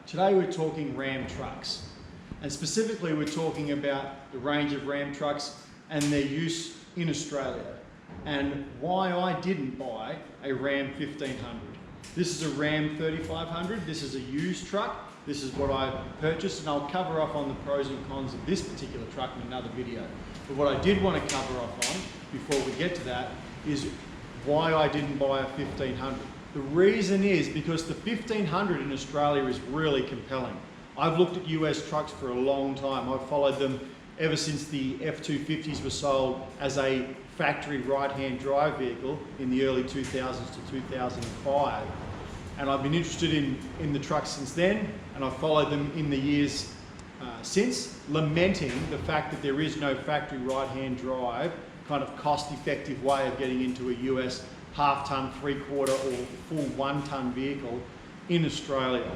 Today we're talking Ram trucks, and specifically we're talking about the range of Ram trucks and their use in Australia and why I didn't buy a Ram 1500. This is a Ram 3500, this is a used truck, this is what I purchased, and I'll cover off on the pros and cons of this particular truck in another video. But what I did want to cover off on before we get to that is why I didn't buy a 1500. The reason is because the 1500 in Australia is really compelling. I've looked at US trucks for a long time. I've followed them ever since the F250s were sold as a factory right-hand drive vehicle in the early 2000s to 2005. And I've been interested in the trucks since then, and I've followed them in the years since, lamenting the fact that there is no factory right-hand drive kind of cost-effective way of getting into a US half-ton, three-quarter or full one-ton vehicle in Australia.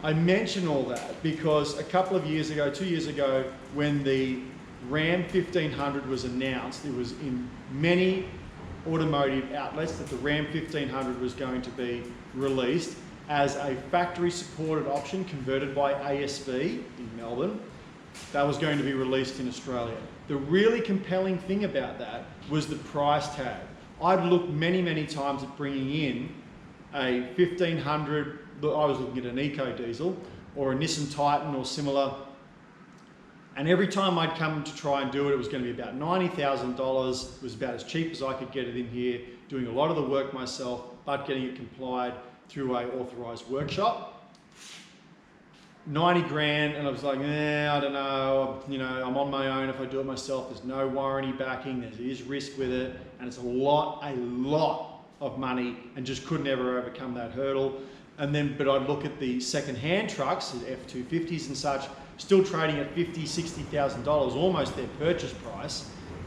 I mention all that because a couple of years ago, 2 years ago, when the Ram 1500 was announced, it was in many automotive outlets that the Ram 1500 was going to be released as a factory-supported option converted by ASV in Melbourne. That was going to be released in Australia. The really compelling thing about that was the price tag. I'd looked many times at bringing in a 1500, I was looking at an eco diesel or a Nissan Titan or similar, and every time I'd come to try and do it, it was going to be about $90,000. It was about as cheap as I could get it in here, doing a lot of the work myself, but getting it complied through a authorised workshop. 90 grand, and I was like, I don't know, I'm on my own if I do it myself. There's no warranty backing, there is risk with it, and it's a lot of money, and just couldn't ever overcome that hurdle. And then, but I'd look at the second-hand trucks, the F250s and such, still trading at $50,000, $60,000, almost their purchase price,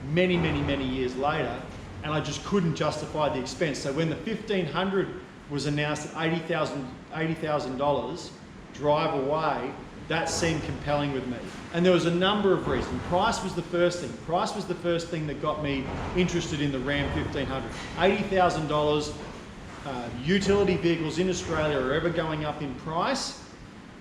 many years later, and I just couldn't justify the expense. So when the 1500 was announced at $80,000, drive away, that seemed compelling with me. And there was a number of reasons. Price was the first thing. Price was the first thing that got me interested in the Ram 1500. $80,000, utility vehicles in Australia are ever going up in price.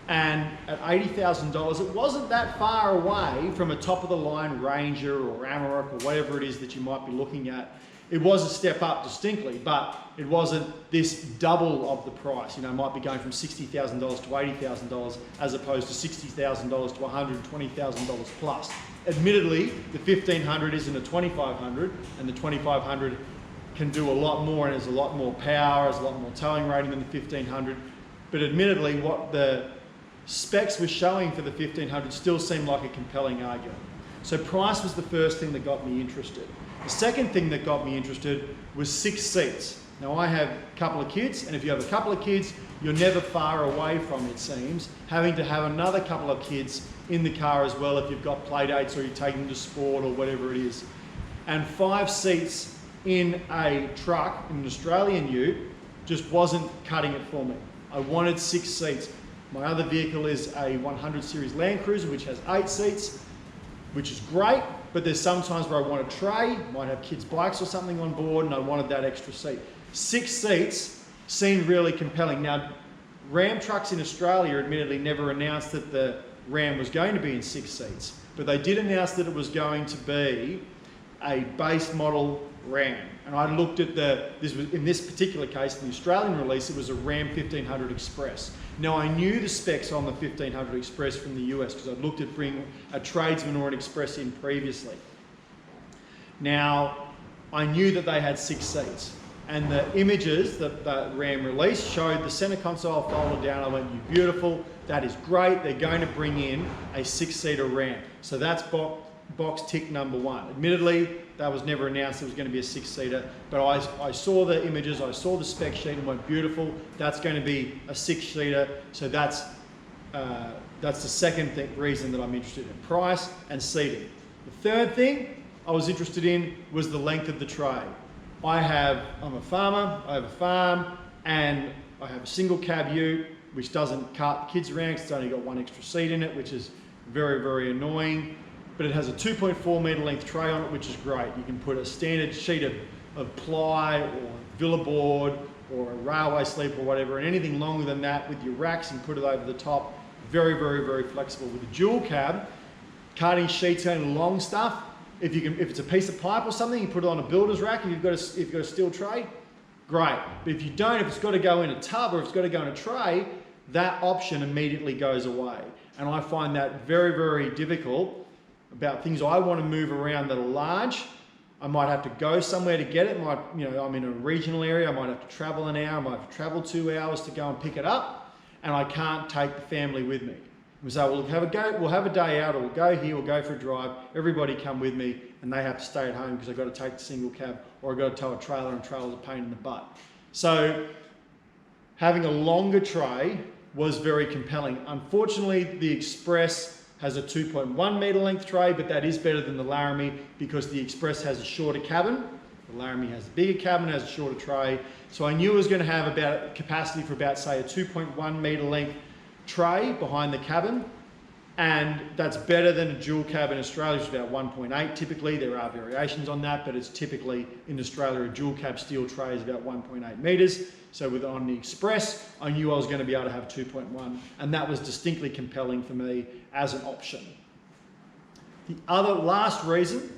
And at $80,000, it wasn't that far away from a top-of-the-line Ranger or Amarok or whatever it is that you might be looking at. It was a step up distinctly, but it wasn't this double of the price. It might be going from $60,000 to $80,000 as opposed to $60,000 to $120,000 plus. Admittedly, the 1500 isn't a 2500, and the 2500 can do a lot more and has a lot more power, has a lot more towing rating than the 1500. But admittedly, what the specs were showing for the 1500 still seemed like a compelling argument. So price was the first thing that got me interested. The second thing that got me interested was 6 seats. Now I have a couple of kids, and if you have a couple of kids, you're never far away from, it seems, having to have another couple of kids in the car as well if you've got play dates or you take them to sport or whatever it is. And 5 seats in a truck, in an Australian ute, just wasn't cutting it for me. I wanted 6 seats. My other vehicle is a 100 series Land Cruiser, which has 8 seats, which is great, but there's some times where I want a tray, might have kids' bikes or something on board, and I wanted that extra seat. 6 seats seemed really compelling. Now, Ram trucks in Australia admittedly never announced that the Ram was going to be in 6 seats, but they did announce that it was going to be a base model Ram. And I looked at in this particular case, in the Australian release, it was a Ram 1500 Express. Now I knew the specs on the 1500 Express from the US because I'd looked at bringing a tradesman or an Express in previously. Now, I knew that they had 6 seats. And the images that the Ram released showed the center console folded down. I went, you beautiful, that is great. They're going to bring in a 6-seater Ram. So that's box tick number 1. Admittedly, that was never announced it was going to be a 6-seater, but I saw the images, I saw the spec sheet and went, beautiful, that's going to be a 6-seater. So that's the second reason that I'm interested in, price and seating. The third thing I was interested in was the length of the tray. I'm a farmer, I have a farm, and I have a single cab ute, which doesn't cart kids around, it's only got 1 extra seat in it, which is very annoying. But it has a 2.4 metre length tray on it, which is great. You can put a standard sheet of ply or villa board or a railway sleeper or whatever, and anything longer than that with your racks and put it over the top. Very, very, very flexible. With a dual cab, cutting sheets and long stuff, if it's a piece of pipe or something, you put it on a builder's rack. If you've got a steel tray, great. But if you don't, if it's got to go in a tub or if it's got to go in a tray, that option immediately goes away. And I find that very, very difficult about things I want to move around that are large. I might have to go somewhere to get it. I'm in a regional area. I might have to travel an hour. I might have to travel 2 hours to go and pick it up, and I can't take the family with me. We say, well, we'll have a day out, or we'll go here, we'll go for a drive. Everybody come with me, and they have to stay at home because I've got to take the single cab, or I've got to tow a trailer, and trailer's a pain in the butt. So having a longer tray was very compelling. Unfortunately, the Express has a 2.1 metre length tray, but that is better than the Laramie because the Express has a shorter cabin. The Laramie has a bigger cabin, has a shorter tray. So I knew it was going to have about capacity for about, say, a 2.1 metre length tray behind the cabin. And that's better than a dual cab in Australia, which is about 1.8 typically. There are variations on that, but it's typically in Australia, a dual cab steel tray is about 1.8 metres. So on the Express, I knew I was going to be able to have 2.1, and that was distinctly compelling for me as an option. The last reason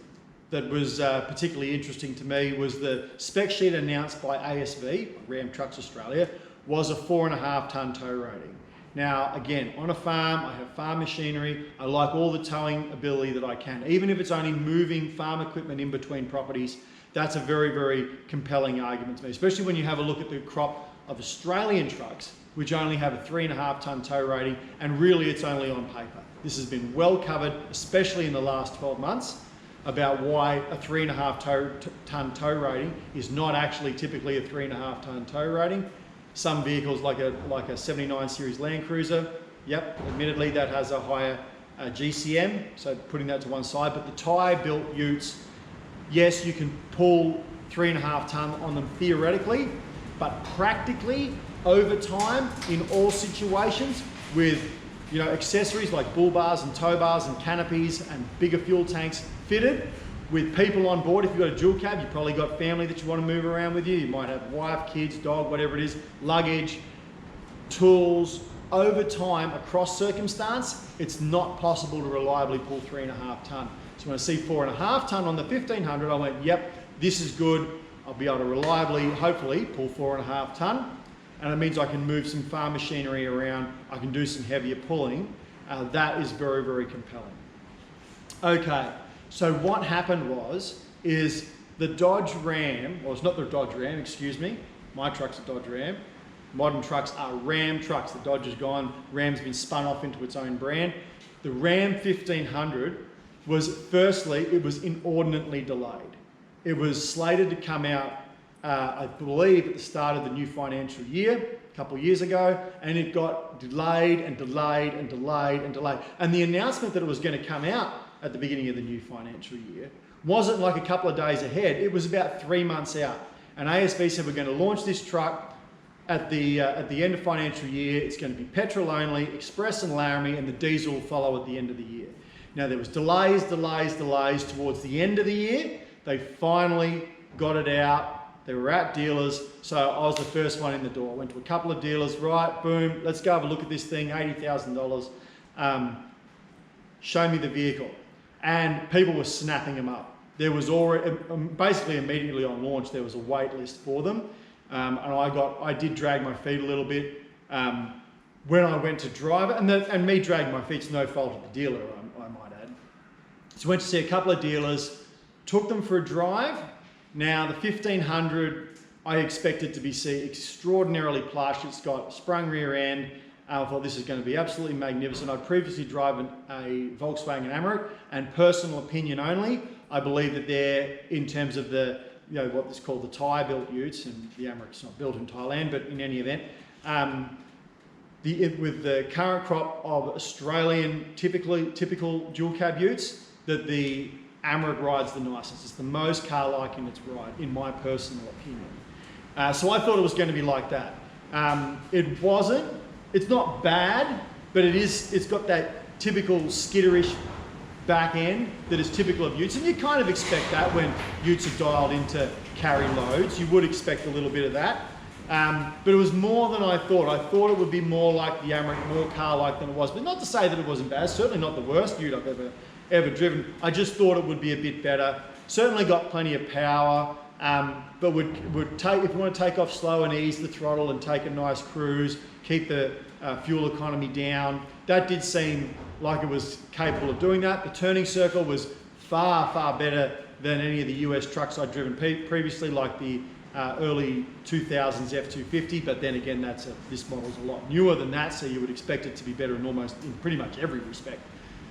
that was particularly interesting to me was the spec sheet announced by ASV, Ram Trucks Australia, was a 4.5 tonne tow rating. Now, again, on a farm, I have farm machinery. I like all the towing ability that I can. Even if it's only moving farm equipment in between properties, that's a very, very compelling argument to me, especially when you have a look at the crop of Australian trucks, which only have a 3.5 tonne tow rating, and really it's only on paper. This has been well covered, especially in the last 12 months, about why a 3.5 tonne tow rating is not actually typically a 3.5 tonne tow rating. Some vehicles like a 79 series Land Cruiser, yep, admittedly that has a higher GCM, so putting that to one side, but the Thai-built utes, yes, you can pull 3.5 tonne on them theoretically, but practically over time in all situations with accessories like bull bars and tow bars and canopies and bigger fuel tanks fitted with people on board. If you've got a dual cab, you've probably got family that you want to move around with you. You might have wife, kids, dog, whatever it is, luggage, tools. Over time, across circumstance, it's not possible to reliably pull 3.5 tonne. So when I see 4.5 tonne on the 1500, I went, yep, this is good. I'll be able to reliably, hopefully, pull 4.5 tonne. And it means I can move some farm machinery around. I can do some heavier pulling. That is very, very compelling. Okay, so what happened is the Dodge Ram, or it's not the Dodge Ram, excuse me. My truck's a Dodge Ram. Modern trucks are Ram trucks. The Dodge is gone. Ram's been spun off into its own brand. The Ram 1500 was, firstly, it was inordinately delayed. It was slated to come out, I believe, at the start of the new financial year, a couple of years ago, and it got delayed and delayed and delayed and delayed. And the announcement that it was going to come out at the beginning of the new financial year wasn't like a couple of days ahead. It was about 3 months out. And ASV said, we're going to launch this truck at the end of financial year. It's going to be petrol only, Express and Laramie, and the diesel will follow at the end of the year. Now there was delays towards the end of the year. They finally got it out. They were at dealers, so I was the first one in the door. I went to a couple of dealers, right, boom, let's go have a look at this thing, $80,000. Show me the vehicle. And people were snapping them up. There was already, basically immediately on launch, there was a wait list for them. And I did drag my feet a little bit when I went to drive it, and me dragging my feet's no fault of the dealer, I might add. So I went to see a couple of dealers, took them for a drive. Now the 1500, I expected to be extraordinarily plush. It's got sprung rear end. I thought this is going to be absolutely magnificent. I'd previously driven a Volkswagen Amarok, and personal opinion only, I believe that they're, in terms of the, what is called the Thai-built utes, and the Amarok's not built in Thailand, but in any event, with the current crop of Australian typical dual cab utes, that the Amarok rides the nicest. It's the most car-like in its ride, in my personal opinion. So I thought it was going to be like that. It wasn't. It's not bad, but it's got that typical skitterish back end that is typical of utes, and you kind of expect that when utes are dialed in to carry loads. You would expect a little bit of that. But it was more than I thought. I thought it would be more like the Amarok, more car-like than it was. But not to say that it wasn't bad. Certainly not the worst ute I've ever driven. I just thought it would be a bit better. Certainly got plenty of power. But would take, if you want to take off slow and ease the throttle and take a nice cruise, keep the fuel economy down, that did seem like it was capable of doing that. The turning circle was far, far better than any of the US trucks I'd driven previously, like the early 2000s F250, but then again, this model's a lot newer than that, so you would expect it to be better in pretty much every respect.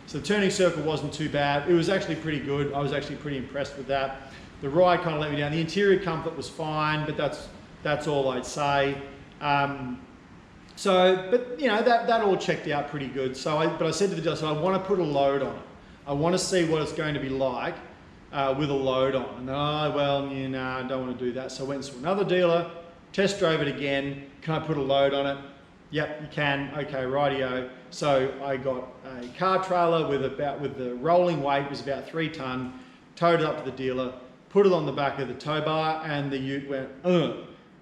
So the turning circle wasn't too bad. It was actually pretty good. I was actually pretty impressed with that. The ride kind of let me down. The interior comfort was fine, but that's all I'd say. But you know, that all checked out pretty good. But I said to the dealer, I want to put a load on it. I want to see what it's going to be like with a load on. And then, I don't want to do that. So I went to another dealer, test drove it again. Can I put a load on it? Yep, you can. Okay, rightio. So I got a car trailer with the rolling weight was about 3 ton, towed it up to the dealer, put it on the back of the tow bar, and the ute went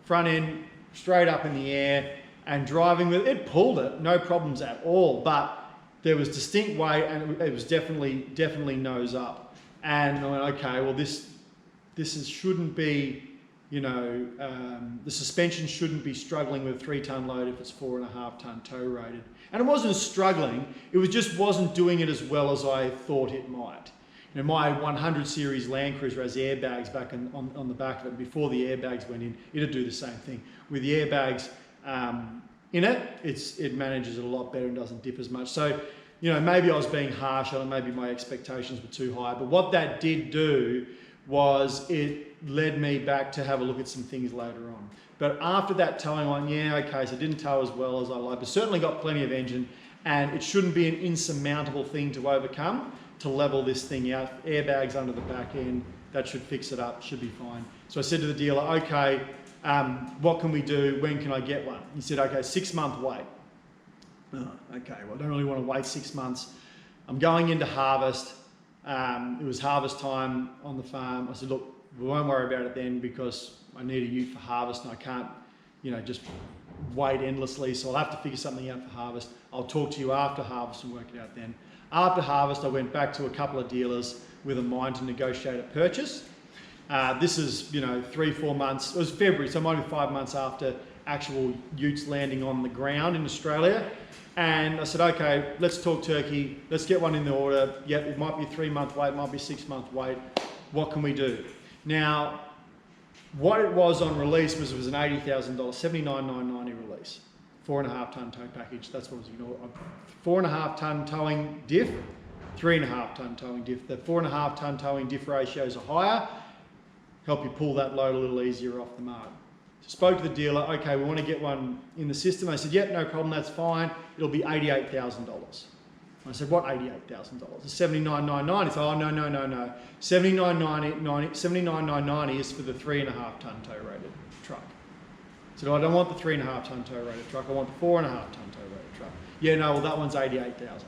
front end straight up in the air. And driving with it, pulled it, no problems at all. But there was distinct weight, and it was definitely nose up. And I went, okay, well this shouldn't be, you know, the suspension shouldn't be struggling with a 3 ton load if it's 4.5 ton tow rated. And it wasn't struggling; it just wasn't doing it as well as I thought it might. You know, my 100 series Land Cruiser has airbags back on the back of it. Before the airbags went in, it'd do the same thing. With the airbags in it, it manages it a lot better and doesn't dip as much. So, you know, maybe I was being harsh on it, maybe my expectations were too high, but what that did do was it led me back to have a look at some things later on. But after that towing, I went, yeah, okay, so it didn't tow as well as I like, but certainly got plenty of engine, and it shouldn't be an insurmountable thing to overcome to level this thing out. Airbags under the back end, that should fix it up, should be fine. So I said to the dealer, okay, what can we do? When can I get one? He said, okay, 6-month wait. Oh, okay, well, I don't really want to wait 6 months. I'm going into harvest. It was harvest time on the farm. I said, look, we won't worry about it then because I need a ute for harvest and I can't, you know, just wait endlessly. So I'll have to figure something out for harvest. I'll talk to you after harvest and work it out then. After harvest, I went back to a couple of dealers with a mind to negotiate a purchase. This is, you know, 3-4 months, it was February, so it might be 5 months after actual utes landing on the ground in Australia. And I said, okay, let's talk turkey, let's get one in the order. Yep, it might be a 3-month wait, it might be a 6-month wait. What can we do? Now, what it was on release was it was an $80,000, $79,990 release. 4.5 ton tow package, that's what it was, you know, 4.5 ton towing diff, 3.5 ton towing diff. The 4.5 ton towing diff ratios are higher, help you pull that load a little easier off the mark. So spoke to the dealer, okay, we want to get one in the system. They said, yep, no problem, that's fine. It'll be $88,000. I said, what $88,000? It's $79,990. He said, oh, no. $79,990 is for the 3.5 ton tow rated truck. I said, oh, I don't want the 3.5 ton tow rated truck, I want the 4.5 ton tow rated truck. Yeah, no, well, that one's $88,000.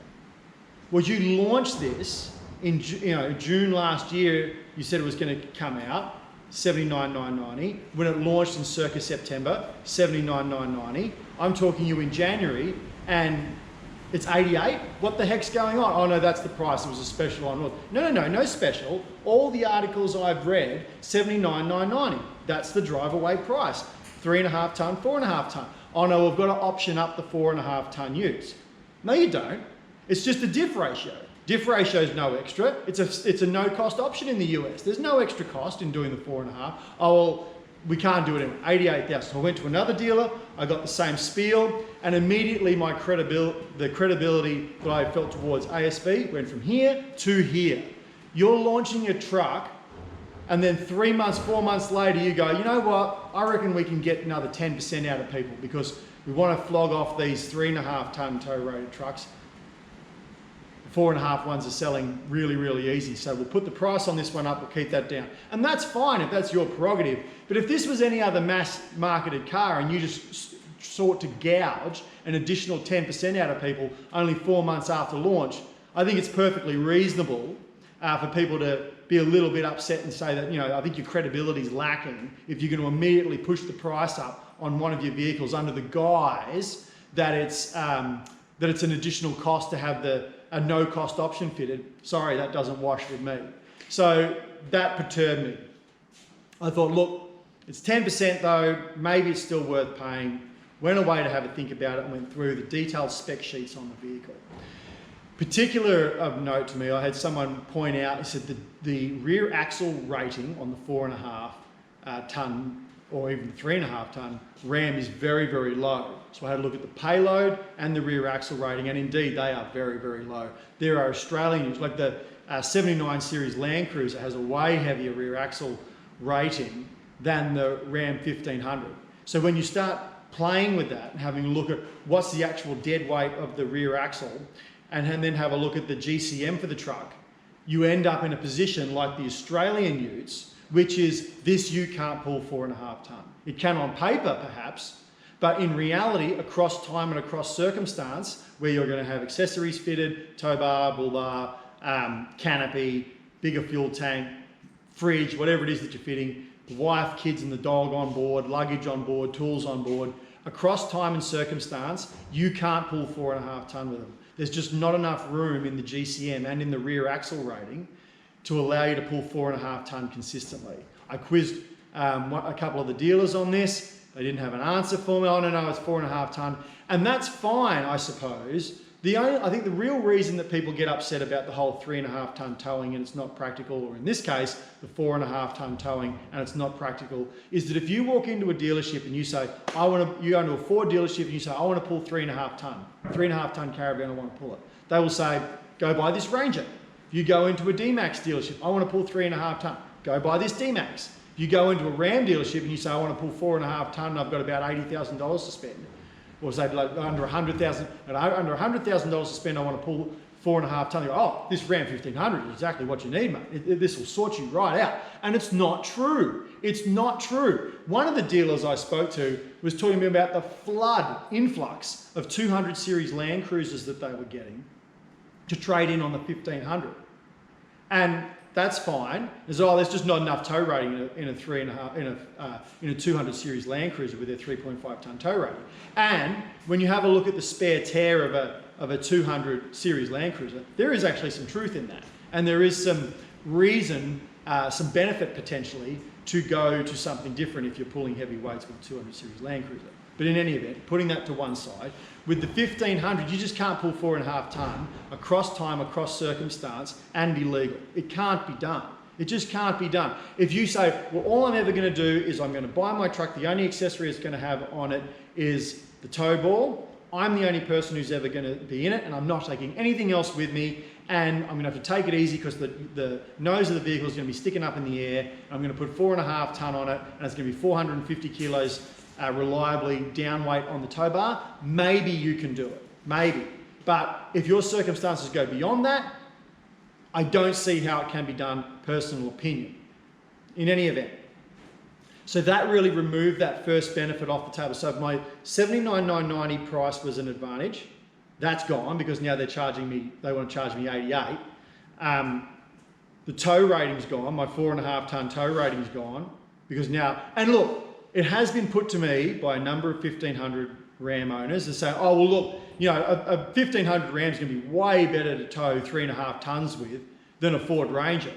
Well, you launched this in June last year, you said it was going to come out, $79,990. When it launched in circa September, $79,990. I'm talking you in January, and it's 88. What the heck's going on? Oh no, that's the price. It was a special on. No special. All the articles I've read, $79,990. That's the drive away price. 3.5 ton, 4.5 ton. Oh no, we've got to option up the 4.5 ton utes. No, you don't. It's just a diff ratio. Diff ratio is no extra. It's a no-cost option in the US. There's no extra cost in doing the 4.5. Oh, well, we can't do it in $88,000. So I went to another dealer, I got the same spiel, and immediately the credibility that I felt towards ASV went from here to here. You're launching a truck, and then 3 months, 4 months later, you go, you know what, I reckon we can get another 10% out of people because we want to flog off these 3.5 ton tow rated trucks. 4.5 ones are selling really, really easy. So we'll put the price on this one up, we'll keep that down. And that's fine if that's your prerogative. But if this was any other mass marketed car and you just sought to gouge an additional 10% out of people only 4 months after launch, I think it's perfectly reasonable for people to be a little bit upset and say that, you know, I think your credibility is lacking if you're going to immediately push the price up on one of your vehicles under the guise that it's an additional cost to have a no-cost option fitted. Sorry, that doesn't wash with me. So that perturbed me. I thought, look, it's 10% though, maybe it's still worth paying. Went away to have a think about it and went through the detailed spec sheets on the vehicle. Particular of note to me, I had someone point out, he said the rear axle rating on the 4.5 tonne or even 3.5 tonne Ram is very, very low. So I had a look at the payload and the rear axle rating, and indeed they are very, very low. There are Australian units, like the 79 series Land Cruiser has a way heavier rear axle rating than the Ram 1500. So when you start playing with that and having a look at what's the actual dead weight of the rear axle, and then have a look at the GCM for the truck, you end up in a position like the Australian utes, which is this ute can't pull 4.5 tonne. It can on paper perhaps, but in reality, across time and across circumstance, where you're going to have accessories fitted, tow bar, bull bar, canopy, bigger fuel tank, fridge, whatever it is that you're fitting, the wife, kids and the dog on board, luggage on board, tools on board, across time and circumstance, you can't pull 4.5 tonne with them. There's just not enough room in the GCM and in the rear axle rating to allow you to pull 4.5 tonne consistently. I quizzed a couple of the dealers on this. They didn't have an answer for me. Oh, no, it's 4.5 tonne. And that's fine, I suppose. I think the real reason that people get upset about the whole 3.5 tonne towing and it's not practical, or in this case, the 4.5 tonne towing and it's not practical, is that if you walk into a dealership and you say, you go into a Ford dealership and you say, I want to pull 3.5 tonne caravan, I want to pull it. They will say, go buy this Ranger. If you go into a D-Max dealership, I want to pull 3.5 tonne, go buy this D-Max. If you go into a Ram dealership and you say, I want to pull 4.5 tonne and I've got about $80,000 to spend, or say like under $100,000 to spend, I want to pull 4.5 tonne. Oh, this Ram 1500 is exactly what you need, mate. This will sort you right out. And it's not true. It's not true. One of the dealers I spoke to was talking to me about the influx of 200 series Land Cruisers that they were getting to trade in on the 1500. And that's fine. There's just not enough tow rating in a 200 series Land Cruiser with their 3.5 tonne tow rating. And when you have a look at the spare tire of a 200 series Land Cruiser, there is actually some truth in that, and there is some reason, some benefit potentially to go to something different if you're pulling heavy weights with a 200 series Land Cruiser. But in any event, putting that to one side, with the 1500, you just can't pull 4.5 tonne across time, across circumstance, and be legal. It can't be done. It just can't be done. If you say, well, all I'm ever going to do is I'm going to buy my truck, the only accessory it's going to have on it is the tow ball, I'm the only person who's ever going to be in it, and I'm not taking anything else with me, and I'm going to have to take it easy because the nose of the vehicle is going to be sticking up in the air, and I'm going to put 4.5 tonne on it, and it's going to be 450 kilos reliably down weight on the tow bar, maybe you can do it, maybe. But if your circumstances go beyond that, I don't see how it can be done, personal opinion, in any event. So that really removed that first benefit off the table. So if my $79,990 price was an advantage, that's gone because now they want to charge me 88. The tow rating's gone, my 4.5 tonne tow rating's gone because now, and look, it has been put to me by a number of 1500 Ram owners to say, oh, well, look, a 1500 Ram's going to be way better to tow 3.5 tonnes with than a Ford Ranger.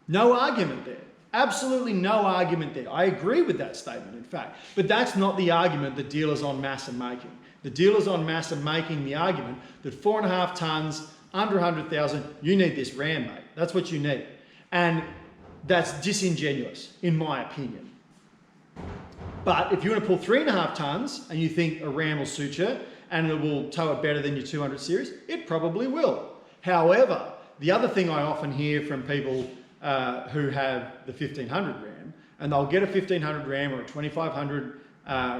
No argument there. Absolutely no argument there. I agree with that statement, in fact. But that's not the argument that dealers en masse are making. The dealers en masse are making the argument that 4.5 tonnes, under 100,000, you need this Ram, mate. That's what you need. And that's disingenuous, in my opinion. But if you want to pull 3.5 tonnes and you think a Ram will suit you and it will tow it better than your 200 series, it probably will. However, the other thing I often hear from people who have the 1500 Ram, and they'll get a 1500 Ram or a 2500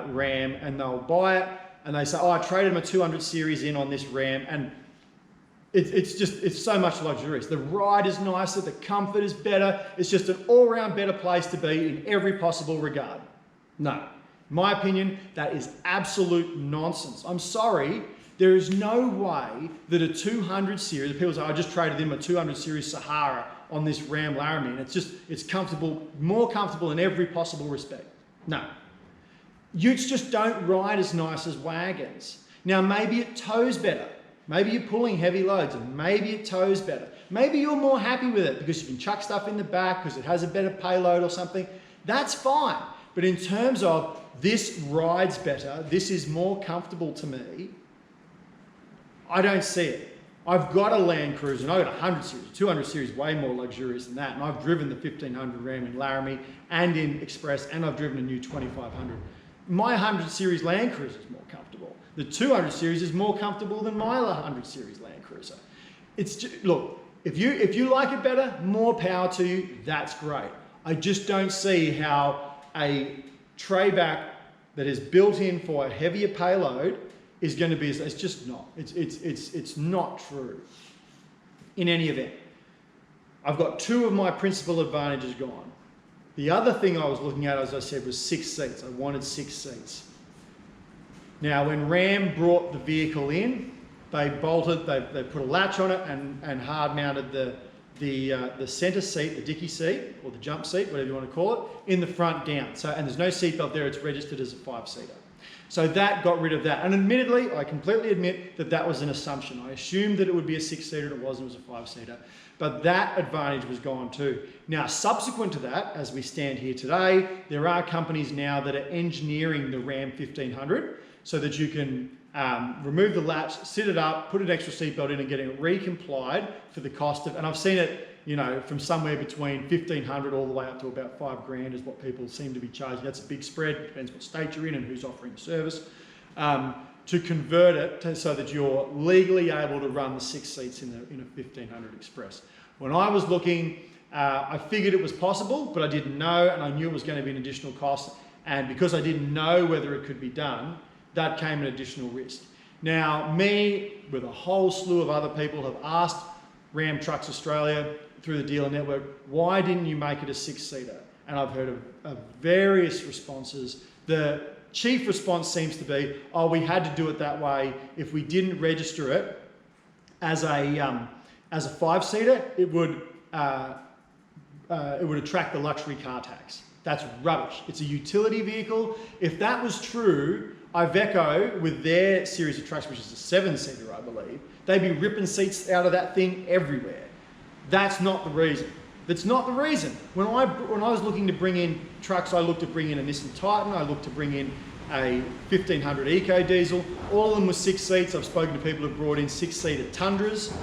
Ram and they'll buy it and they say, oh, I traded my 200 series in on this Ram, and it's so much luxurious. The ride is nicer, the comfort is better, it's just an all-round better place to be in every possible regard. No, in my opinion, that is absolute nonsense. I'm sorry, there is no way that a 200 series, people say, I just traded in my 200 series Sahara on this Ram Laramie, and it's comfortable, more comfortable in every possible respect. No. Utes just don't ride as nice as wagons. Now, maybe it tows better. Maybe you're pulling heavy loads and maybe it tows better. Maybe you're more happy with it because you can chuck stuff in the back because it has a better payload or something. That's fine. But in terms of this rides better, this is more comfortable to me, I don't see it. I've got a Land Cruiser, and I've got a 100 series, 200 series, way more luxurious than that. And I've driven the 1500 Ram in Laramie and in Express, and I've driven a new 2500. My 100 series Land Cruiser is more comfortable. The 200 series is more comfortable than my 100 series Land Cruiser. It's just, look, if you like it better, more power to you, that's great. I just don't see how a trayback that is built in for a heavier payload is going to be, it's just not. It's not true. In any event, I've got two of my principal advantages gone. The other thing I was looking at, as I said, was 6 seats. I wanted 6 seats. Now, when Ram brought the vehicle in, they bolted, they put a latch on it and hard mounted the center seat, the dicky seat, or the jump seat, whatever you want to call it, in the front down. So, and there's no seatbelt there, it's registered as a 5-seater. So that got rid of that. And admittedly, I completely admit that that was an assumption. I assumed that it would be a 6-seater, and it wasn't, it was a 5-seater. But that advantage was gone too. Now, subsequent to that, as we stand here today, there are companies now that are engineering the Ram 1500 so that you can remove the latch, sit it up, put an extra seatbelt in and get it recomplied for the cost of, and I've seen it, you know, from somewhere between 1,500 all the way up to about $5 grand is what people seem to be charging. That's a big spread, depends what state you're in and who's offering the service. To convert it so that you're legally able to run the 6 seats in a 1500 Express. When I was looking, I figured it was possible, but I didn't know, and I knew it was going to be an additional cost. And because I didn't know whether it could be done, that came an additional risk. Now, me, with a whole slew of other people, have asked Ram Trucks Australia through the dealer network, why didn't you make it a 6-seater? And I've heard of various responses. The chief response seems to be, oh, we had to do it that way. If we didn't register it as a 5-seater, it would attract the luxury car tax. That's rubbish. It's a utility vehicle. If that was true, Iveco, with their series of trucks, which is a 7-seater, I believe, they'd be ripping seats out of that thing everywhere. That's not the reason. That's not the reason. When I was looking to bring in trucks, I looked to bring in a Nissan Titan, I looked to bring in a 1500 Eco Diesel. All of them were 6 seats. I've spoken to people who've brought in 6-seater Tundras.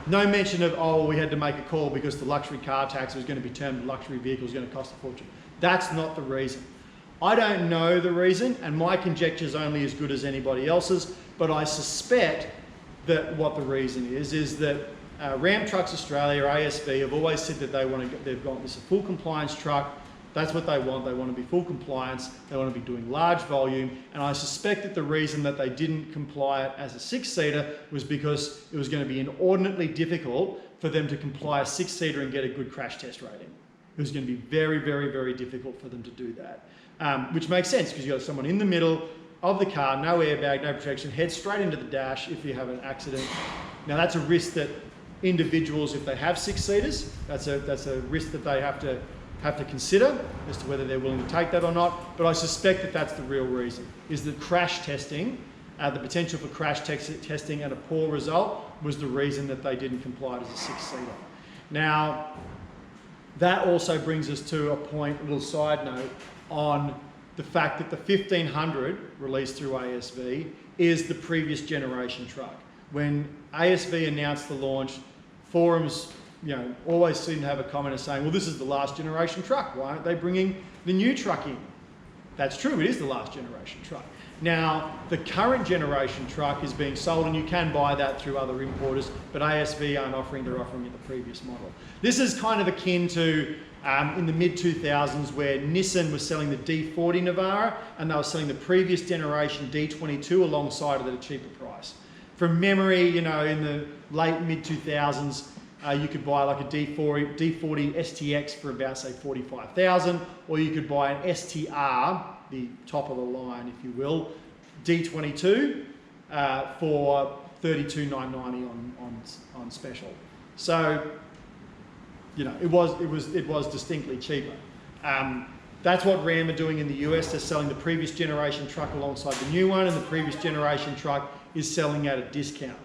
No mention of, oh, we had to make a call because the luxury car tax was going to be termed a luxury vehicle, was going to cost a fortune. That's not the reason. I don't know the reason, and my conjecture is only as good as anybody else's, but I suspect that what the reason is that Ram Trucks Australia, ASV, have always said that they've got this full compliance truck. That's what they want. They want to be full compliance. They want to be doing large volume. And I suspect that the reason that they didn't comply it as a 6-seater was because it was going to be inordinately difficult for them to comply a 6-seater and get a good crash test rating. It was going to be very, very, very difficult for them to do that, which makes sense because you've got someone in the middle of the car, no airbag, no protection, head straight into the dash if you have an accident. Now that's a risk that individuals, if they have 6-seaters, that's a risk that they have to consider as to whether they're willing to take that or not. But I suspect that that's the real reason, is that crash testing, the potential for crash testing and a poor result was the reason that they didn't comply as a 6-seater. Now, that also brings us to a point, a little side note, on the fact that the 1500 released through ASV is the previous generation truck. When ASV announced the launch, forums always seem to have a comment of saying, well, this is the last generation truck. Why aren't they bringing the new truck in? That's true, it is the last generation truck. Now, the current generation truck is being sold, and you can buy that through other importers, but ASV aren't offering, they're offering it the previous model. This is kind of akin to in the mid-2000s where Nissan was selling the D40 Navara and they were selling the previous generation D22 alongside of it at a cheaper price. From memory, in the late mid-2000s, you could buy like a D40 STX for about, say, $45,000, or you could buy an STR, the top of the line, if you will, D22 for $32,990 on special. So, it was distinctly cheaper. That's what Ram are doing in the US. They're selling the previous generation truck alongside the new one, and the previous generation truck is selling at a discount.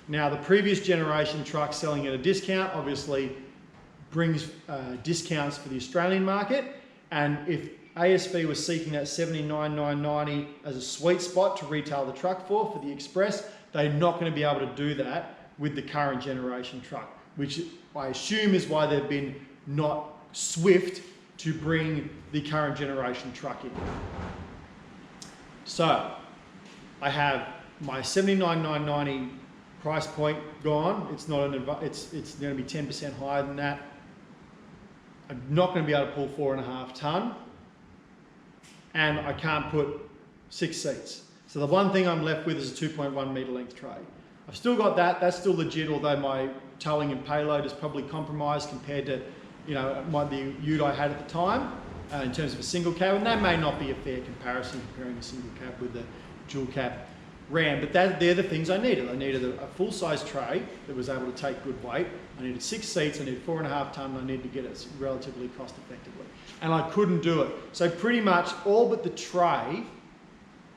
Now, the previous generation truck selling at a discount obviously brings discounts for the Australian market, and if ASV was seeking that $79,990 as a sweet spot to retail the truck for the Express, they're not going to be able to do that with the current generation truck, which I assume is why they've been not swift to bring the current generation truck in. So I have my $79,990 price point gone. It's not it's going to be 10% higher than that. I'm not going to be able to pull 4.5 tonne, and I can't put 6 seats. So the one thing I'm left with is a 2.1 metre length tray. I've still got that. That's still legit, although my towing and payload is probably compromised compared to, you know, the ute I had at the time in terms of a single cab, and that may not be a fair comparison comparing a single cab with the dual cab Ram, but they're the things I needed. I needed a full-size tray that was able to take good weight. I needed 6 seats. I needed 4.5 tonne. I needed to get it relatively cost effectively, and I couldn't do it. So pretty much all but the tray,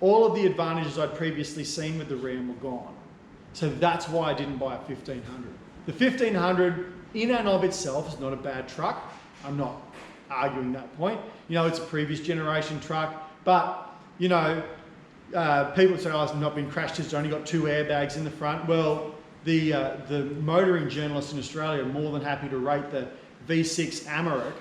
all of the advantages I'd previously seen with the Ram were gone. So that's why I didn't buy a 1500. The 1500 in and of itself is not a bad truck. I'm not arguing that point. You know, it's a previous generation truck, but you know, people say, oh, it's not been crash tested, it's only got 2 airbags in the front. Well, the motoring journalists in Australia are more than happy to rate the V6 Amarok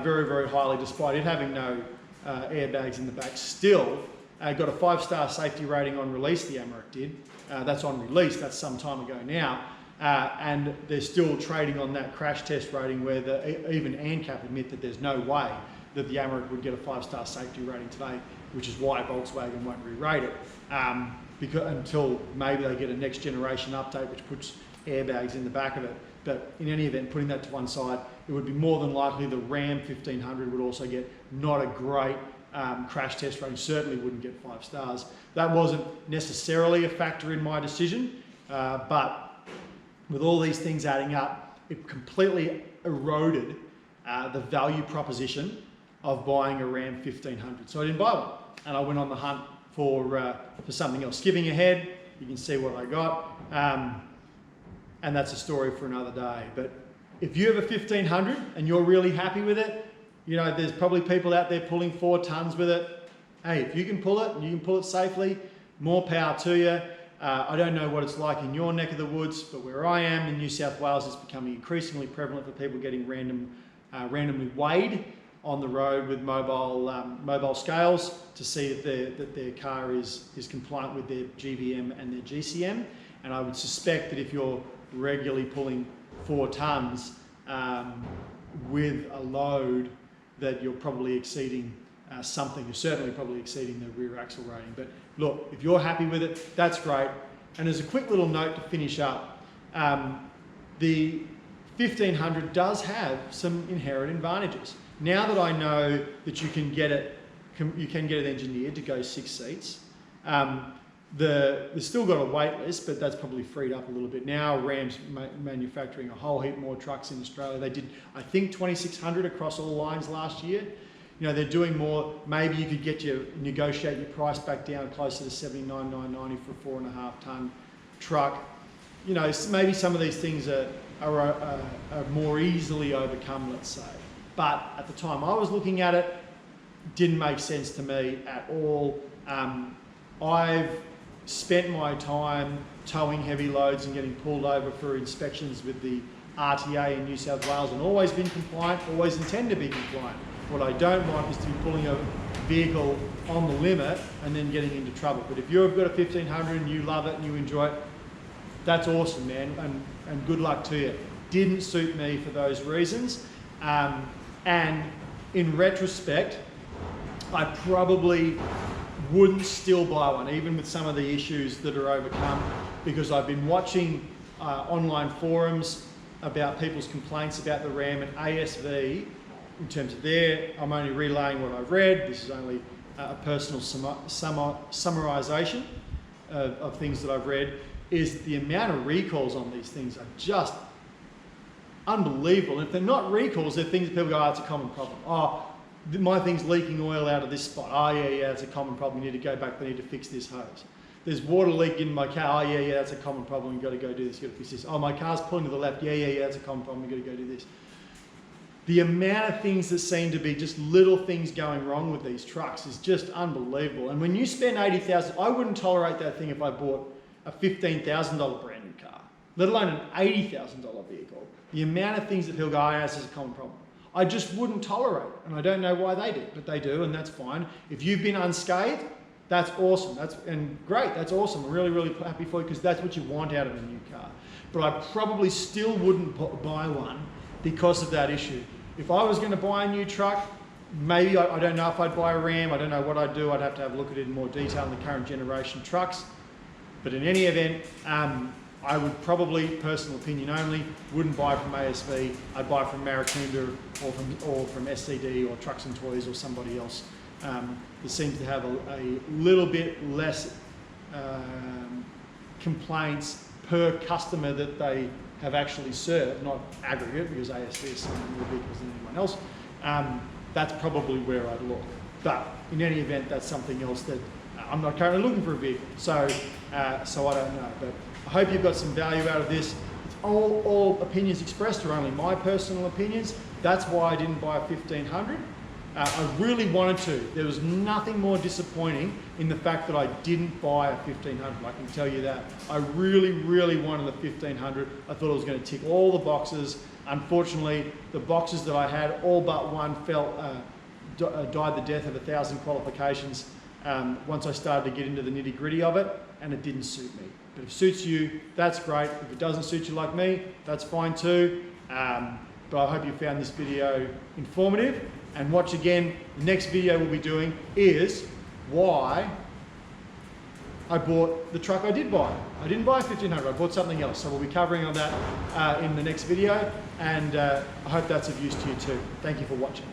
very, very highly, despite it having no airbags in the back. Still, got a 5-star safety rating on release, the Amarok did. That's on release, that's some time ago now. And they're still trading on that crash test rating where even ANCAP admit that there's no way that the Amarok would get a 5-star safety rating today, which is why Volkswagen won't re-rate it until maybe they get a next generation update which puts airbags in the back of it. But in any event, putting that to one side, it would be more than likely the Ram 1500 would also get not a great crash test rating, certainly wouldn't get 5 stars. That wasn't necessarily a factor in my decision, but with all these things adding up, it completely eroded the value proposition of buying a Ram 1500. So I didn't buy one, and I went on the hunt for something else. Skipping ahead, you can see what I got, and that's a story for another day. But if you have a 1500 and you're really happy with it, you know, there's probably people out there pulling 4 tons with it. Hey, if you can pull it and you can pull it safely, more power to you. I don't know what it's like in your neck of the woods, but where I am in New South Wales, it's becoming increasingly prevalent for people getting randomly weighed on the road with mobile scales to see that their car is compliant with their GVM and their GCM. And I would suspect that if you're regularly pulling 4 tons with a load, that you're probably exceeding something. You're certainly probably exceeding the rear axle rating. But look, if you're happy with it, that's great. And as a quick little note to finish up, the 1500 does have some inherent advantages. Now that I know that you can get it engineered to go 6 seats, there's still got a wait list, but that's probably freed up a little bit now. Ram's manufacturing a whole heap more trucks in Australia. They did, I think, 2,600 across all lines last year. You know, they're doing more. Maybe you could negotiate your price back down closer to $79,990 for a 4.5 tonne truck. You know, maybe some of these things are more easily overcome, let's say. But at the time I was looking at it, didn't make sense to me at all. I've spent my time towing heavy loads and getting pulled over for inspections with the RTA in New South Wales and always been compliant, always intend to be compliant. What I don't want is to be pulling a vehicle on the limit and then getting into trouble. But if you've got a 1500 and you love it and you enjoy it, that's awesome, man, and good luck to you. Didn't suit me for those reasons. And in retrospect, I probably wouldn't still buy one, even with some of the issues that are overcome, because I've been watching online forums about people's complaints about the Ram and ASV in terms of I'm only relaying what I've read. This is only a personal summarization of things that I've read, is the amount of recalls on these things are just unbelievable. And if they're not recalls, they're things that people go, oh, it's a common problem. Oh, my thing's leaking oil out of this spot. Oh yeah, that's a common problem. You need to go back, they need to fix this hose. There's water leaking in my car. Oh yeah, that's a common problem. You've got to go do this, you've got to fix this. Oh, my car's pulling to the left. Yeah, that's a common problem. You've got to go do this. The amount of things that seem to be just little things going wrong with these trucks is just unbelievable. And when you spend $80,000, I wouldn't tolerate that thing if I bought a $15,000 brand new car, let alone an $80,000 vehicle. The amount of things that people go, oh, this is a common problem. I just wouldn't tolerate it. And I don't know why they do, but they do, and that's fine. If you've been unscathed, that's awesome. And great, that's awesome. I'm really, really happy for you because that's what you want out of a new car. But I probably still wouldn't buy one because of that issue. If I was going to buy a new truck, maybe, I don't know if I'd buy a Ram, I don't know what I'd do, I'd have to have a look at it in more detail in the current generation trucks. But in any event, I would probably, personal opinion only, wouldn't buy from ASV, I'd buy from Maracunda or from SCD or Trucks and Toys or somebody else that seems to have a little bit less complaints per customer that they have actually served, not aggregate, because ASV is selling more vehicles than anyone else. That's probably where I'd look. But in any event, that's something else that I'm not currently looking for a vehicle. So I don't know. But I hope you've got some value out of this. It's all opinions expressed are only my personal opinions. That's why I didn't buy a 1500. I really wanted to. There was nothing more disappointing in the fact that I didn't buy a 1500. I can tell you that. I really, really wanted the 1500. I thought it was going to tick all the boxes. Unfortunately, the boxes that I had, all but one, died the death of 1,000 qualifications once I started to get into the nitty gritty of it, and it didn't suit me. But if it suits you, that's great. If it doesn't suit you like me, that's fine too. But I hope you found this video informative. And watch again, the next video we'll be doing is why I bought the truck I did buy. I didn't buy a 1500, I bought something else. So we'll be covering on that in the next video, and I hope that's of use to you too. Thank you for watching.